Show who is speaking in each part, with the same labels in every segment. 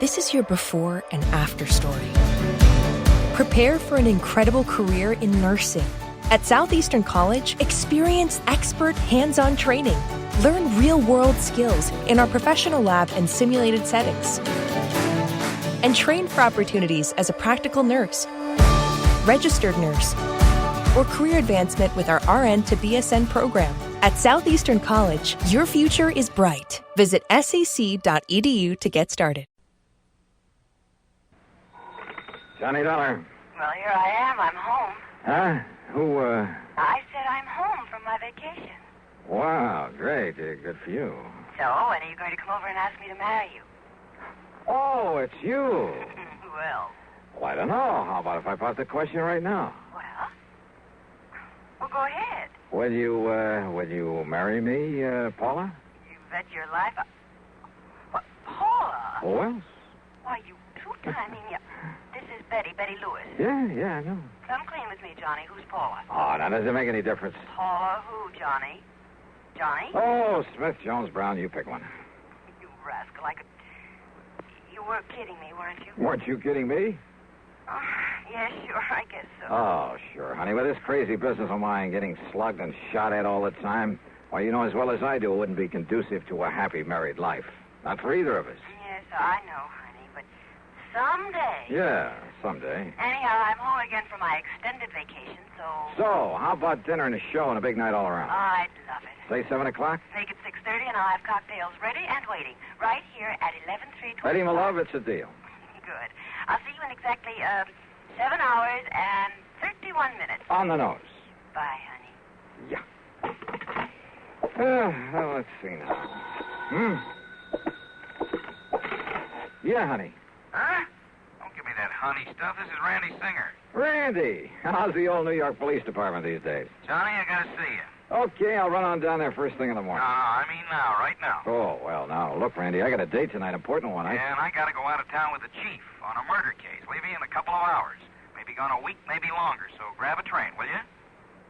Speaker 1: This is your before and after story. Prepare for an incredible career in nursing. At Southeastern College, experience expert hands-on training. Learn real-world skills in our professional lab and simulated settings. And train for opportunities as a practical nurse, registered nurse, or career advancement with our RN to BSN program. At Southeastern College, your future is bright. Visit sec.edu to get started.
Speaker 2: Johnny Dollar.
Speaker 3: Well, here I am. I'm home.
Speaker 2: Huh? Who,
Speaker 3: I said I'm home from my vacation.
Speaker 2: Wow, great. Good for you.
Speaker 3: So, when are you going to come over and ask me to marry you?
Speaker 2: Oh, it's you.
Speaker 3: Well,
Speaker 2: I don't know. How about if I pop the question right now?
Speaker 3: Well, go ahead.
Speaker 2: Will you marry me, Paula?
Speaker 3: You bet your life. What, Paula?
Speaker 2: Who else?
Speaker 3: Why, you two-timing. This is Betty Lewis.
Speaker 2: Yeah, I know.
Speaker 3: Come clean with me, Johnny. Who's Paula?
Speaker 2: Oh, now, does it make any difference?
Speaker 3: Paula who, Johnny? Johnny?
Speaker 2: Oh, Smith, Jones, Brown, you pick one.
Speaker 3: You rascal. You were kidding me, weren't you?
Speaker 2: Weren't you kidding me?
Speaker 3: Oh, yeah, sure, I guess so.
Speaker 2: Oh, sure, honey. With this crazy business of mine getting slugged and shot at all the time, well, you know as well as I do it wouldn't be conducive to a happy married life. Not for either of us.
Speaker 3: Yes, I know, honey, but someday...
Speaker 2: Yeah, someday.
Speaker 3: Anyhow, I'm home again for my extended vacation, so...
Speaker 2: So, how about dinner and a show and a big night all around?
Speaker 3: I'd love it.
Speaker 2: Say 7 o'clock?
Speaker 3: Make it 6:30, and I'll have cocktails ready and waiting, right here at 11:325.
Speaker 2: Betty, my love, it's a deal.
Speaker 3: Good. I'll see you in exactly 7 hours and 31 minutes.
Speaker 2: On the nose.
Speaker 3: Bye, honey.
Speaker 2: Yeah. Well, let's see now. Yeah, honey.
Speaker 4: Huh? Don't give me that honey stuff. This is Randy Singer.
Speaker 2: Randy, how's the old New York Police Department these days?
Speaker 4: Johnny, I gotta see you.
Speaker 2: Okay, I'll run on down there first thing in the morning.
Speaker 4: No, I mean now, right now.
Speaker 2: Oh, well, now, look, Randy, I got a date tonight, important one.
Speaker 4: Yeah, and I gotta go out of town with the chief on a murder case. Leaving in a couple of hours. Maybe gone a week, maybe longer, so grab a train, will you?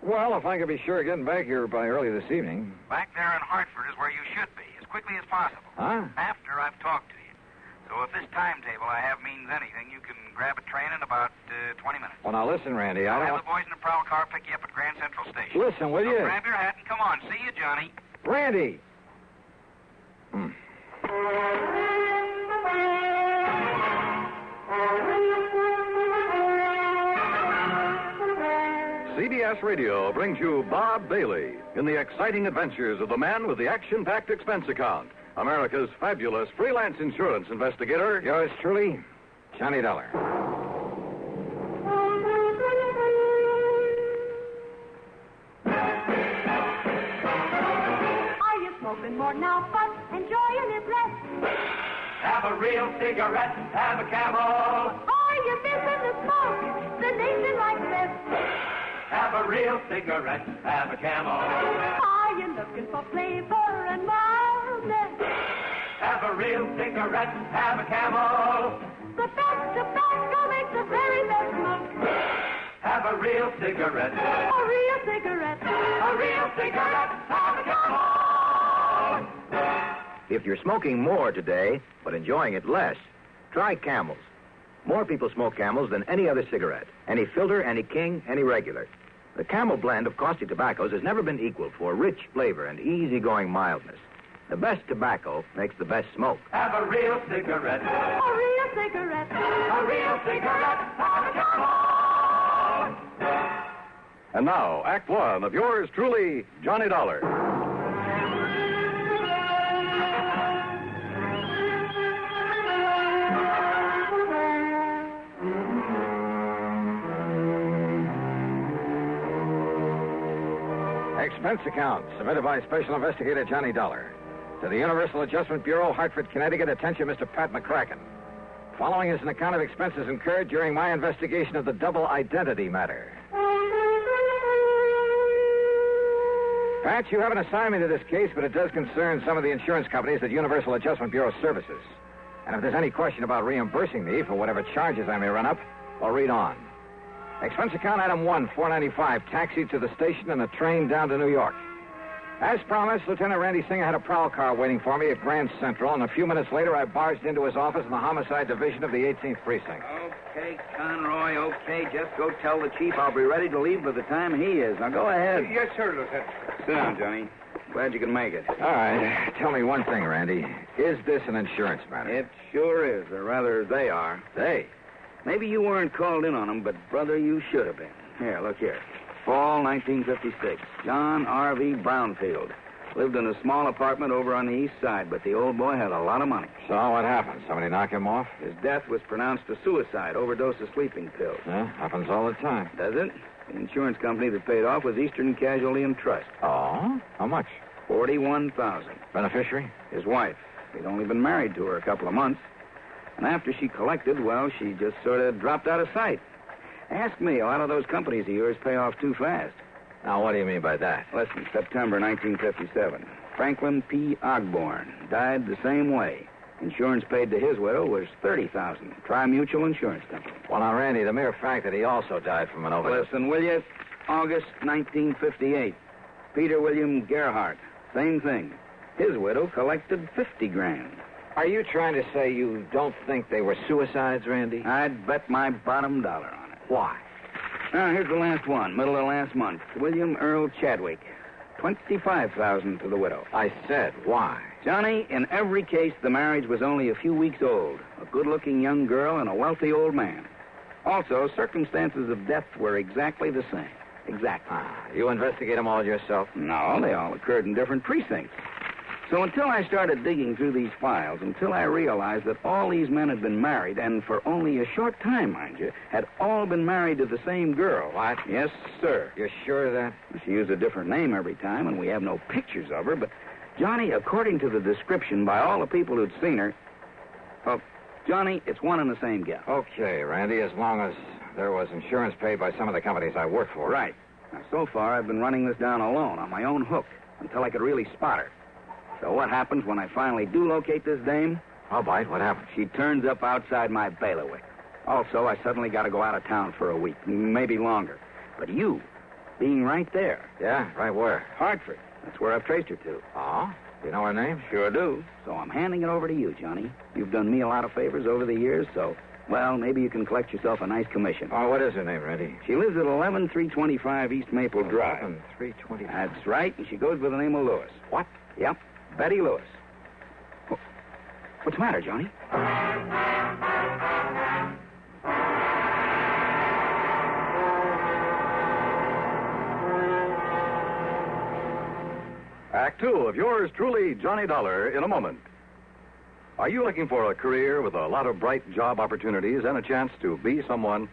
Speaker 2: Well, if I could be sure of getting back here by early this evening.
Speaker 4: Back there in Hartford is where you should be, as quickly as possible.
Speaker 2: Huh?
Speaker 4: After I've talked to you. So if this timetable I have means anything, you can grab a train in about 20 minutes.
Speaker 2: Well, now, listen, Randy,
Speaker 4: I'll
Speaker 2: I
Speaker 4: have
Speaker 2: don't...
Speaker 4: the boys in the prowl car pick you up at Grand Central Station.
Speaker 2: Listen, will
Speaker 4: So
Speaker 2: you?
Speaker 4: grab your hat and come on. See you, Johnny.
Speaker 2: Randy!
Speaker 5: CBS Radio brings you Bob Bailey in the exciting adventures of the man with the action-packed expense account, America's fabulous freelance insurance investigator.
Speaker 2: Yours truly, Johnny Dollar.
Speaker 6: Are you smoking more now, but enjoying it less?
Speaker 7: Have a real cigarette, have a Camel.
Speaker 6: Are you missing the smoke, the nation like this?
Speaker 7: Have a real cigarette, have a Camel.
Speaker 6: Are you looking for flavor and mildness?
Speaker 7: Have a real cigarette, have a Camel.
Speaker 6: The best tobacco makes the very best smoke.
Speaker 7: Have a real cigarette,
Speaker 6: A real cigarette.
Speaker 7: a real cigarette, have a Camel.
Speaker 8: If you're smoking more today, but enjoying it less, try Camels. More people smoke Camels than any other cigarette. Any filter, any king, any regular. The Camel blend of caustic tobaccos has never been equaled for rich flavor and easygoing mildness. The best tobacco makes the best smoke.
Speaker 7: Have a real cigarette,
Speaker 6: A real cigarette.
Speaker 7: a real cigarette, have a Camel.
Speaker 5: And now, Act One of yours truly, Johnny Dollar.
Speaker 2: Expense account submitted by Special Investigator Johnny Dollar. To the Universal Adjustment Bureau, Hartford, Connecticut. Attention, Mr. Pat McCracken. Following is an account of expenses incurred during my investigation of the double identity matter. Pat, you have an assignment to this case, but it does concern some of the insurance companies that Universal Adjustment Bureau services. And if there's any question about reimbursing me for whatever charges I may run up, well, read on. Expense account item 1, $4.95, taxi to the station and a train down to New York. As promised, Lieutenant Randy Singer had a prowl car waiting for me at Grand Central, and a few minutes later I barged into his office in the Homicide Division of the 18th Precinct.
Speaker 9: Okay, Conroy, okay. Just go tell the chief I'll be ready to leave by the time he is. Now, go ahead.
Speaker 10: Yes, sir, Lieutenant.
Speaker 9: Sit down, Johnny. Glad you can make it.
Speaker 2: All right. Tell me one thing, Randy. Is this an insurance matter?
Speaker 9: It sure is, or rather, they are.
Speaker 2: They?
Speaker 9: Maybe you weren't called in on them, but, brother, you should have been. Here, look here. Fall 1956. John R.V. Brownfield. Lived in a small apartment over on the east side, but the old boy had a lot of money.
Speaker 2: So what happened? Somebody knock him off?
Speaker 9: His death was pronounced a suicide, overdose of sleeping pills.
Speaker 2: Yeah, happens all the time.
Speaker 9: Does it? The insurance company that paid off was Eastern Casualty and Trust.
Speaker 2: Oh? How much?
Speaker 9: $41,000.
Speaker 2: Beneficiary?
Speaker 9: His wife. He'd only been married to her a couple of months. And after she collected, well, she just sort of dropped out of sight. Ask me, a lot of those companies of yours pay off too fast.
Speaker 2: Now, what do you mean by that?
Speaker 9: Listen, September 1957. Franklin P. Ogborn died the same way. Insurance paid to his widow was $30,000. Tri-Mutual Insurance Company.
Speaker 2: Well, now, Randy, the mere fact that he also died from an overdose...
Speaker 9: Listen, will you? August 1958. Peter William Gerhardt. Same thing. His widow collected $50,000.
Speaker 2: Are you trying to say you don't think they were suicides, Randy?
Speaker 9: I'd bet my bottom dollar on it.
Speaker 2: Why?
Speaker 9: Now, here's the last one, middle of last month. William Earl Chadwick. $25,000 to the widow.
Speaker 2: I said, why?
Speaker 9: Johnny, in every case, the marriage was only a few weeks old. A good-looking young girl and a wealthy old man. Also, circumstances of death were exactly the same. Exactly.
Speaker 2: You investigate them all yourself?
Speaker 9: No, they all occurred in different precincts. So until I started digging through these files, until I realized that all these men had been married, and for only a short time, mind you, had all been married to the same girl.
Speaker 2: What?
Speaker 9: Yes, sir.
Speaker 2: You're sure of that?
Speaker 9: She used a different name every time, and we have no pictures of her, but, Johnny, according to the description by all the people who'd seen her, well, Johnny, it's one and the same gal.
Speaker 2: Okay, Randy, as long as there was insurance paid by some of the companies I work for.
Speaker 9: Right. Now, so far, I've been running this down alone, on my own hook, until I could really spot her. So what happens when I finally do locate this dame?
Speaker 2: I'll bite. What happens?
Speaker 9: She turns up outside my bailiwick. Also, I suddenly got to go out of town for a week, maybe longer. But you, being right there.
Speaker 2: Yeah? Right where?
Speaker 9: Hartford. That's where I've traced her to.
Speaker 2: Oh? You know her name?
Speaker 9: Sure do. So I'm handing it over to you, Johnny. You've done me a lot of favors over the years, so, well, maybe you can collect yourself a nice commission.
Speaker 2: Oh, what is her name, Randy?
Speaker 9: She lives at 11325 East Maple Drive.
Speaker 2: 11325.
Speaker 9: That's right, and she goes by the name of Lewis.
Speaker 2: What?
Speaker 9: Yep. Betty Lewis. What's the matter, Johnny?
Speaker 5: Act 2 of yours truly, Johnny Dollar, in a moment. Are you looking for a career with a lot of bright job opportunities and a chance to be someone?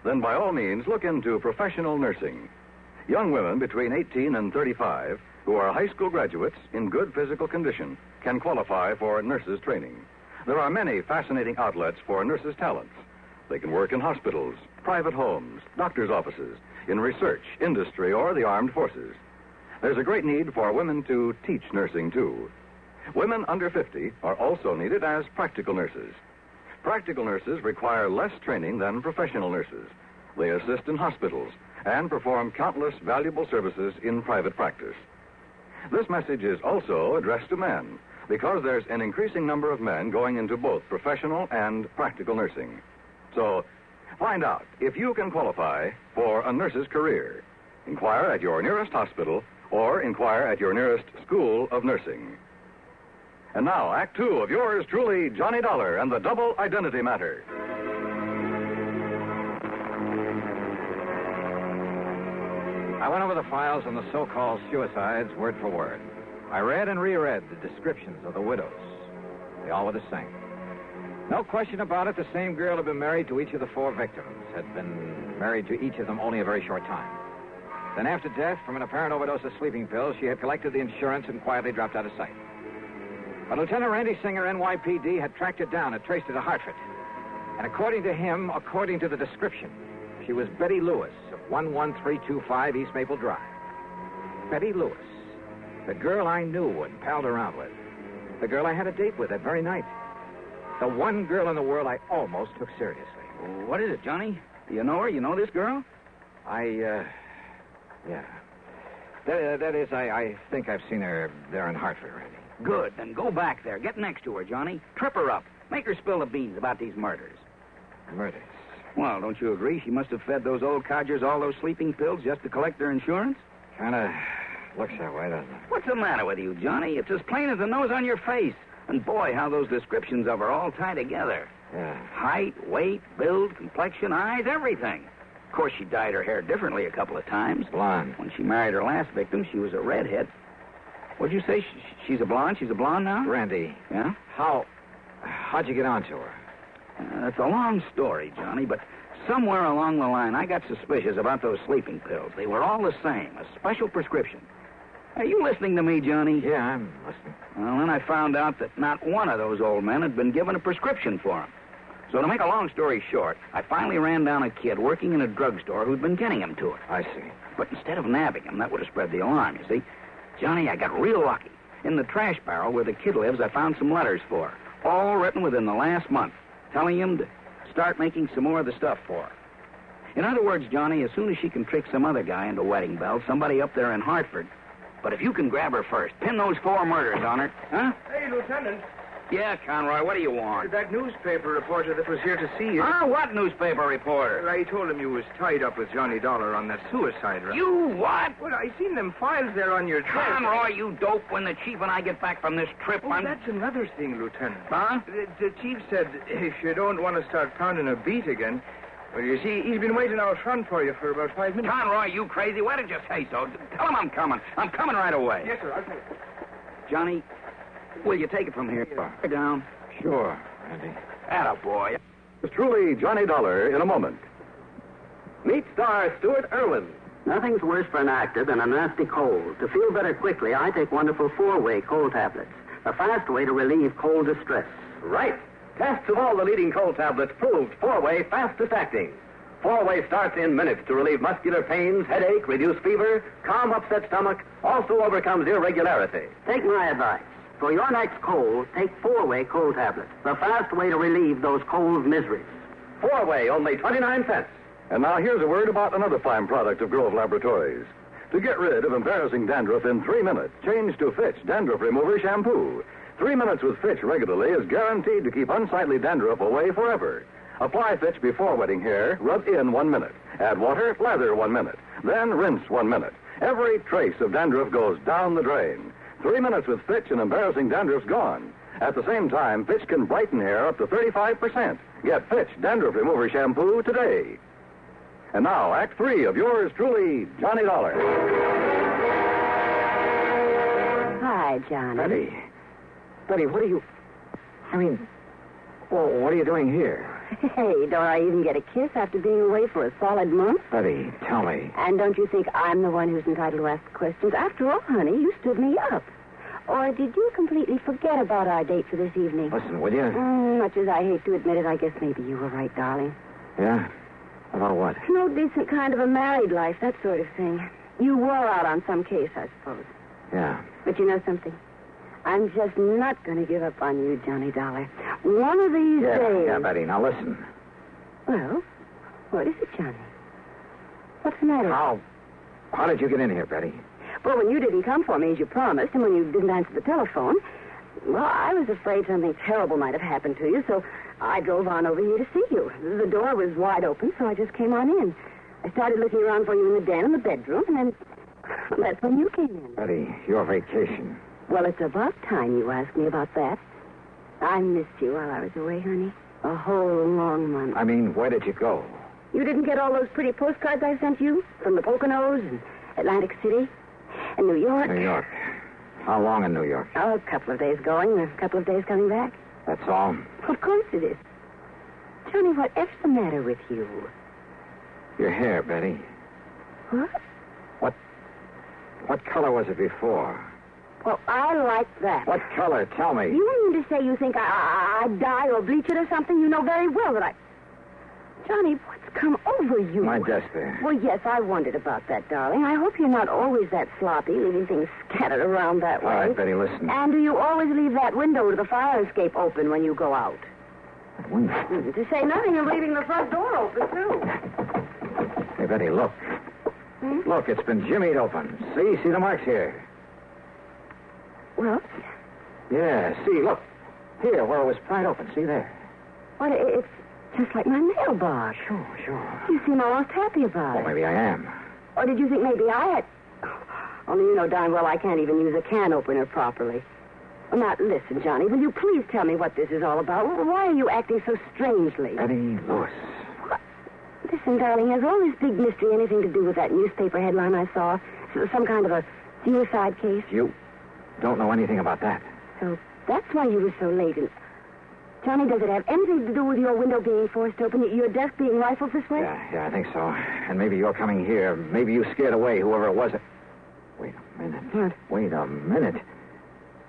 Speaker 5: Then by all means, look into professional nursing. Young women between 18 and 35 who are high school graduates in good physical condition can qualify for nurses training. There are many fascinating outlets for nurses' talents. They can work in hospitals, private homes, doctors' offices, in research, industry, or the armed forces. There's a great need for women to teach nursing, too. Women under 50 are also needed as practical nurses. Practical nurses require less training than professional nurses. They assist in hospitals and perform countless valuable services in private practice. This message is also addressed to men, because there's an increasing number of men going into both professional and practical nursing. So, find out if you can qualify for a nurse's career. Inquire at your nearest hospital or inquire at your nearest school of nursing. And now, Act 2 of yours truly, Johnny Dollar and the Double Identity Matter.
Speaker 2: I went over the files on the so-called suicides word for word. I read and reread the descriptions of the widows. They all were the same. No question about it, the same girl had been married to each of the four victims, had been married to each of them only a very short time. Then after death, from an apparent overdose of sleeping pills, she had collected the insurance and quietly dropped out of sight. But Lieutenant Randy Singer, NYPD, had tracked her down and traced her to Hartford. And according to him, according to the description, she was Betty Lewis of 11325 East Maple Drive. Betty Lewis. The girl I knew and palled around with. The girl I had a date with that very night. The one girl in the world I almost took seriously.
Speaker 9: What is it, Johnny? Do you know her? You know this girl?
Speaker 2: Yeah. That is, I think I've seen her there in Hartford, Randy.
Speaker 9: Good. Then go back there. Get next to her, Johnny. Trip her up. Make her spill the beans about these murders.
Speaker 2: Murders?
Speaker 9: Well, don't you agree? She must have fed those old codgers all those sleeping pills just to collect their insurance?
Speaker 2: Kind of looks that way, doesn't it?
Speaker 9: What's the matter with you, Johnny? It's as plain as the nose on your face. And boy, how those descriptions of her all tie together.
Speaker 2: Yeah.
Speaker 9: Height, weight, build, complexion, eyes, everything. Of course, she dyed her hair differently a couple of times.
Speaker 2: Blonde.
Speaker 9: When she married her last victim, she was a redhead. What'd you say? She's a blonde? She's a blonde now?
Speaker 2: Randy.
Speaker 9: Yeah?
Speaker 2: How'd you get onto her?
Speaker 9: It's a long story, Johnny, but somewhere along the line, I got suspicious about those sleeping pills. They were all the same, a special prescription. Are you listening to me, Johnny?
Speaker 2: Yeah, I'm listening.
Speaker 9: Well, then I found out that not one of those old men had been given a prescription for them. So to make a long story short, I finally ran down a kid working in a drugstore who'd been getting him to it.
Speaker 2: I see.
Speaker 9: But instead of nabbing him, that would have spread the alarm, you see. Johnny, I got real lucky. In the trash barrel where the kid lives, I found some letters for her, all written within the last month, telling him to start making some more of the stuff for her. In other words, Johnny, as soon as she can trick some other guy into wedding bells, somebody up there in Hartford. But if you can grab her first, pin those 4 murders on her. Huh?
Speaker 10: Hey, Lieutenant.
Speaker 9: Yeah, Conroy, what do you want?
Speaker 10: That newspaper reporter that was here to see you.
Speaker 9: Huh? What newspaper reporter?
Speaker 10: Well, I told him you was tied up with Johnny Dollar on that suicide run.
Speaker 9: You what?
Speaker 10: Well, I seen them files there on your desk.
Speaker 9: Conroy, you dope. When the chief and I get back from this trip,
Speaker 10: Oh, that's another thing, Lieutenant.
Speaker 9: Huh?
Speaker 10: The chief said if you don't want to start pounding a beat again, well, you see, he's been waiting out front for you for about 5 minutes.
Speaker 9: Conroy, you crazy? Why did you say so? Tell him I'm coming. I'm coming right away.
Speaker 10: Yes, sir. I'll take it.
Speaker 9: Johnny, will you take it from here? Down.
Speaker 2: Sure, Randy.
Speaker 9: Attaboy.
Speaker 5: It's truly Johnny Dollar in a moment. Meet star Stuart Irwin.
Speaker 11: Nothing's worse for an actor than a nasty cold. To feel better quickly, I take wonderful 4-way cold tablets. A fast way to relieve cold distress.
Speaker 5: Right. Tests of all the leading cold tablets proved 4-way fastest acting. 4-way starts in minutes to relieve muscular pains, headache, reduce fever, calm upset stomach, also overcomes irregularity.
Speaker 11: Take my advice. For your next cold, take 4-way cold tablets. The fast way to relieve those cold miseries.
Speaker 5: 4-way, only 29 cents. And now here's a word about another fine product of Grove Laboratories. To get rid of embarrassing dandruff in 3 minutes, change to Fitch Dandruff Remover Shampoo. 3 minutes with Fitch regularly is guaranteed to keep unsightly dandruff away forever. Apply Fitch before wetting hair, rub in 1 minute. Add water, lather 1 minute. Then rinse 1 minute. Every trace of dandruff goes down the drain. 3 minutes with Fitch and embarrassing dandruff's gone. At the same time, Fitch can brighten hair up to 35%. Get Fitch Dandruff Remover Shampoo today. And now, Act 3 of yours truly, Johnny Dollar.
Speaker 11: Hi, Johnny.
Speaker 2: Betty, what are you... what are you doing here?
Speaker 11: Hey, don't I even get a kiss after being away for a solid month?
Speaker 2: Betty, tell me.
Speaker 11: And don't you think I'm the one who's entitled to ask the questions? After all, honey, you stood me up. Or did you completely forget about our date for this evening?
Speaker 2: Listen, will you?
Speaker 11: Much as I hate to admit it, I guess maybe you were right, darling.
Speaker 2: Yeah? About what?
Speaker 11: No decent kind of a married life, that sort of thing. You wore out on some case, I suppose.
Speaker 2: Yeah.
Speaker 11: But you know something? I'm just not going to give up on you, Johnny Dollar. One of these days...
Speaker 2: Yeah, Betty, now listen.
Speaker 11: Well, what is it, Johnny? What's the matter?
Speaker 2: How did you get in here, Betty?
Speaker 11: Well, when you didn't come for me as you promised, and when you didn't answer the telephone, well, I was afraid something terrible might have happened to you, so I drove on over here to see you. The door was wide open, so I just came on in. I started looking around for you in the den and the bedroom, and then that's when you came in.
Speaker 2: Betty, your vacation.
Speaker 11: Well, it's about time you asked me about that. I missed you while I was away, honey. A whole long month.
Speaker 2: Where did you go?
Speaker 11: You didn't get all those pretty postcards I sent you? From the Poconos and Atlantic City and New York?
Speaker 2: New York. How long in New York?
Speaker 11: Oh, a couple of days going, a couple of days coming back.
Speaker 2: That's all?
Speaker 11: Of course it is. Johnny, whatever's the matter with you?
Speaker 2: Your hair, Betty.
Speaker 11: What?
Speaker 2: What color was it before?
Speaker 11: Well, I like that.
Speaker 2: What color? Tell me.
Speaker 11: You mean to say you think I'd dye or bleach it or something? You know very well that I... Johnny, what's come over you?
Speaker 2: My desk there.
Speaker 11: Well, yes, I wondered about that, darling. I hope you're not always that sloppy, leaving things scattered around that way.
Speaker 2: All right, Betty, listen.
Speaker 11: And do you always leave that window to the fire escape open when you go out?
Speaker 2: That window?
Speaker 11: To say nothing of leaving the front door open, too.
Speaker 2: Hey, Betty, look. Look, it's been jimmied open. See the marks here.
Speaker 11: Well?
Speaker 2: Yeah, see, look. Here, where it was pried open. See there?
Speaker 11: Well, it's just like my mailbox.
Speaker 2: Sure.
Speaker 11: You seem almost happy about
Speaker 2: Well,
Speaker 11: it.
Speaker 2: maybe I am.
Speaker 11: Or did you think maybe I had... Only you know darn well I can't even use a can opener properly. Well, now, listen, Johnny, will you please tell me what this is all about? Why are you acting so strangely?
Speaker 2: Betty Lewis.
Speaker 11: What? Listen, darling, has all this big mystery anything to do with that newspaper headline I saw? Some kind of a suicide case?
Speaker 2: You don't know anything about that.
Speaker 11: So that's why you were so late. And Johnny, does it have anything to do with your window being forced open, your desk being rifled this way?
Speaker 2: Yeah, I think so. And maybe you're coming here. Maybe you scared away whoever it was. Wait a minute.
Speaker 11: What?
Speaker 2: Wait a minute.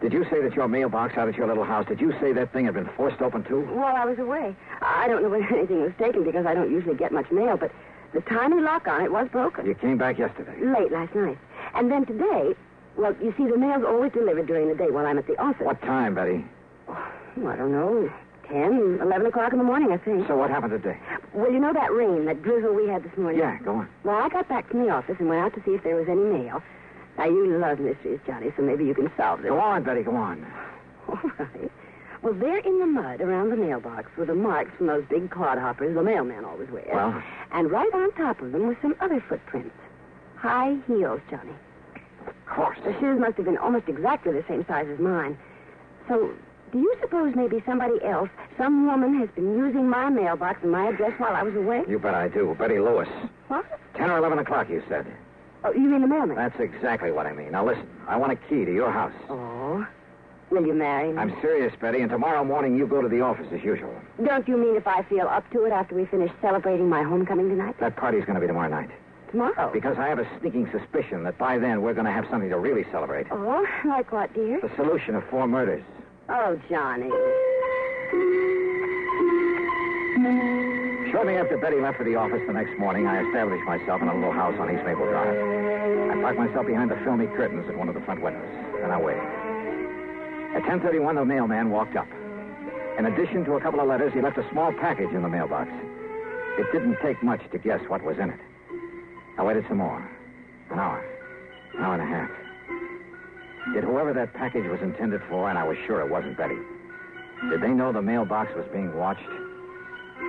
Speaker 2: Did you say that your mailbox out at your little house, did you say that thing had been forced open, too?
Speaker 11: Well, I was away. I don't know when anything was taken because I don't usually get much mail, but the tiny lock on it was broken.
Speaker 2: You came back yesterday.
Speaker 11: Late last night. And then today, well, you see, the mail's always delivered during the day while I'm at the office.
Speaker 2: What time, Betty?
Speaker 11: Oh, I don't know. 10, 11 o'clock in the morning, I think.
Speaker 2: So what happened today?
Speaker 11: Well, you know that rain, that drizzle we had this morning?
Speaker 2: Yeah, go on.
Speaker 11: Well, I got back from the office and went out to see if there was any mail. Now, you love mysteries, Johnny, so maybe you can solve this.
Speaker 2: Go on, Betty, go on.
Speaker 11: All right. Well, there in the mud around the mailbox were the marks from those big clodhoppers the mailman always wears.
Speaker 2: Well?
Speaker 11: And right on top of them were some other footprints. High heels, Johnny.
Speaker 2: Of course.
Speaker 11: The shoes must have been almost exactly the same size as mine. So, do you suppose maybe somebody else, some woman, has been using my mailbox and my address while I was away?
Speaker 2: You bet I do. Betty Lewis.
Speaker 11: What?
Speaker 2: 10 or 11 o'clock, you said.
Speaker 11: Oh, you mean the mailman?
Speaker 2: That's exactly what I mean. Now, listen. I want a key to your house.
Speaker 11: Oh. Will you marry me?
Speaker 2: I'm serious, Betty, and tomorrow morning you go to the office as usual.
Speaker 11: Don't you mean if I feel up to it after we finish celebrating my homecoming tonight?
Speaker 2: That party's going to be tomorrow night.
Speaker 11: Tomorrow?
Speaker 2: Because I have a sneaking suspicion that by then we're going to have something to really celebrate.
Speaker 11: Oh, like what, dear?
Speaker 2: The solution of 4 murders.
Speaker 11: Oh, Johnny.
Speaker 2: Shortly after Betty left for the office the next morning, I established myself in a little house on East Maple Drive. I parked myself behind the filmy curtains at one of the front windows, and I waited. At 10:31, the mailman walked up. In addition to a couple of letters, he left a small package in the mailbox. It didn't take much to guess what was in it. I waited some more. An hour and a half. Did whoever that package was intended for, and I was sure it wasn't Betty, did they know the mailbox was being watched?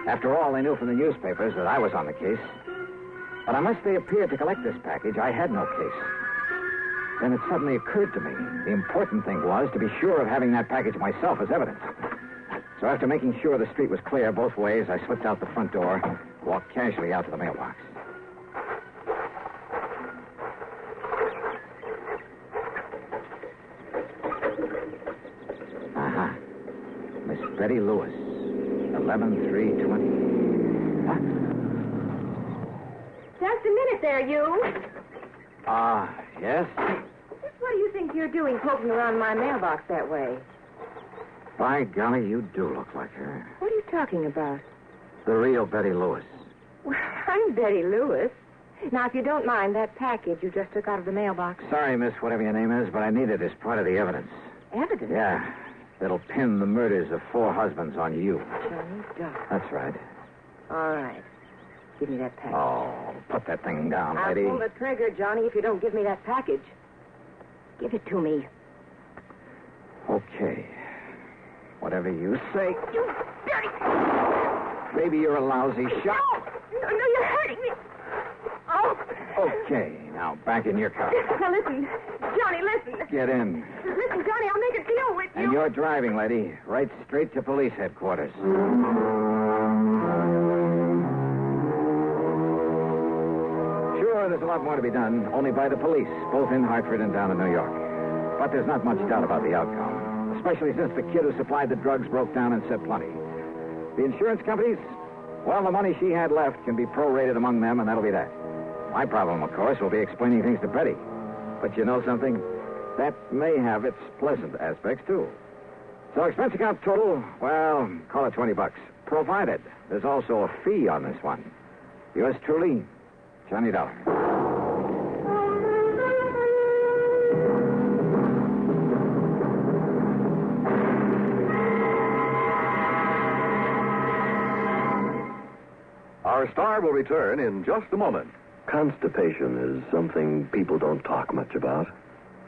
Speaker 2: After all, they knew from the newspapers that I was on the case. But unless they appeared to collect this package, I had no case. Then it suddenly occurred to me the important thing was to be sure of having that package myself as evidence. So after making sure the street was clear both ways, I slipped out the front door, walked casually out to the mailbox. Uh-huh. Miss Betty Lewis, 11/3/20. What?
Speaker 12: Just a minute there, you.
Speaker 2: Yes?
Speaker 12: What do you think you're doing poking around my mailbox that way?
Speaker 2: By golly, you do look like her.
Speaker 12: What are you talking about?
Speaker 2: The real Betty Lewis.
Speaker 12: Well, I'm Betty Lewis. Now, if you don't mind, that package you just took out of the mailbox.
Speaker 2: Sorry, miss, whatever your name is, but I need it as part of the evidence.
Speaker 12: Evidence?
Speaker 2: Yeah. That'll pin the murders of 4 husbands on you.
Speaker 12: Johnny Dollar.
Speaker 2: That's right.
Speaker 12: All right. Give me that package.
Speaker 2: Oh, put that thing down,
Speaker 12: I'll
Speaker 2: lady.
Speaker 12: pull the trigger, Johnny, if you don't give me that package. Give it to me.
Speaker 2: Okay. Whatever you say.
Speaker 12: You dirty...
Speaker 2: Maybe you're a lousy shot.
Speaker 12: No, you're hurting me. Oh.
Speaker 2: Okay, now back in your car.
Speaker 12: Now, listen. Johnny, listen.
Speaker 2: Get in.
Speaker 12: Listen, Johnny, I'll make a deal with you.
Speaker 2: And you're driving, lady. Right straight to police headquarters. Sure, there's a lot more to be done, only by the police, both in Hartford and down in New York. But there's not much doubt about the outcome, especially since the kid who supplied the drugs broke down and said plenty. The insurance companies, well, the money she had left can be prorated among them, and that'll be that. My problem, of course, will be explaining things to Betty. But you know something? That may have its pleasant aspects, too. So expense account total, well, call it $20. Provided there's also a fee on this one. Yours truly, Johnny Dollar.
Speaker 5: Our star will return in just a moment.
Speaker 13: Constipation is something people don't talk much about,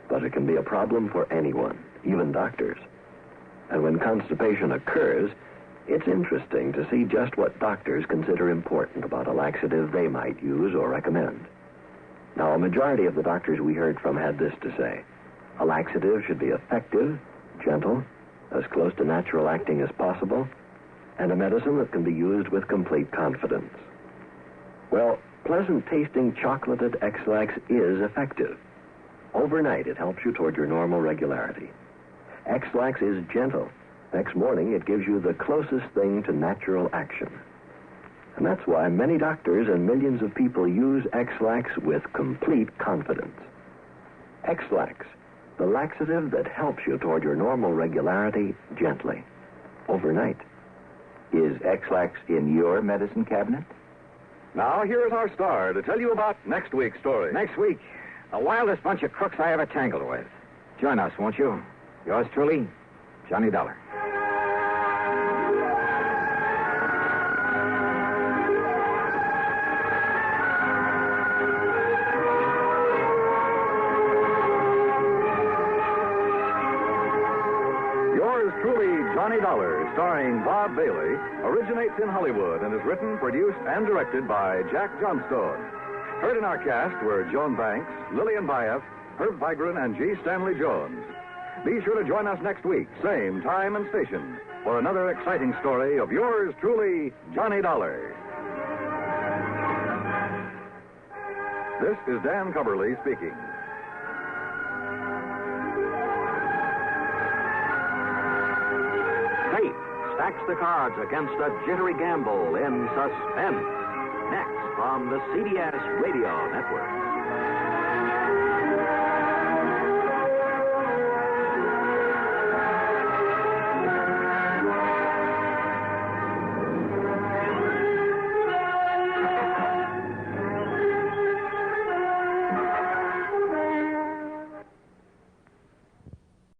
Speaker 13: but it can be a problem for anyone, even doctors. And when constipation occurs, it's interesting to see just what doctors consider important about a laxative they might use or recommend. Now, a majority of the doctors we heard from had this to say. A laxative should be effective, gentle, as close to natural acting as possible, and a medicine that can be used with complete confidence. Well, pleasant-tasting chocolated X-Lax is effective. Overnight, it helps you toward your normal regularity. X-Lax is gentle. Next morning, it gives you the closest thing to natural action. And that's why many doctors and millions of people use X-Lax with complete confidence. X-Lax, the laxative that helps you toward your normal regularity gently, overnight.
Speaker 8: Is X-Lax in your medicine cabinet?
Speaker 5: Now, here is our star to tell you about next week's story.
Speaker 2: Next week, the wildest bunch of crooks I ever tangled with. Join us, won't you? Yours truly, Johnny Dollar.
Speaker 5: Yours truly, Johnny Dollar, starring Bob Bailey, originates in Hollywood and is written, produced, and directed by Jack Johnstone. Heard in our cast were Joan Banks, Lillian Baeff, Herb Vigran, and G. Stanley Jones. Be sure to join us next week, same time and station, for another exciting story of yours truly, Johnny Dollar. This is Dan Cubberly speaking.
Speaker 8: Fate stacks the cards against a jittery gamble in suspense. Next from the CBS Radio Network.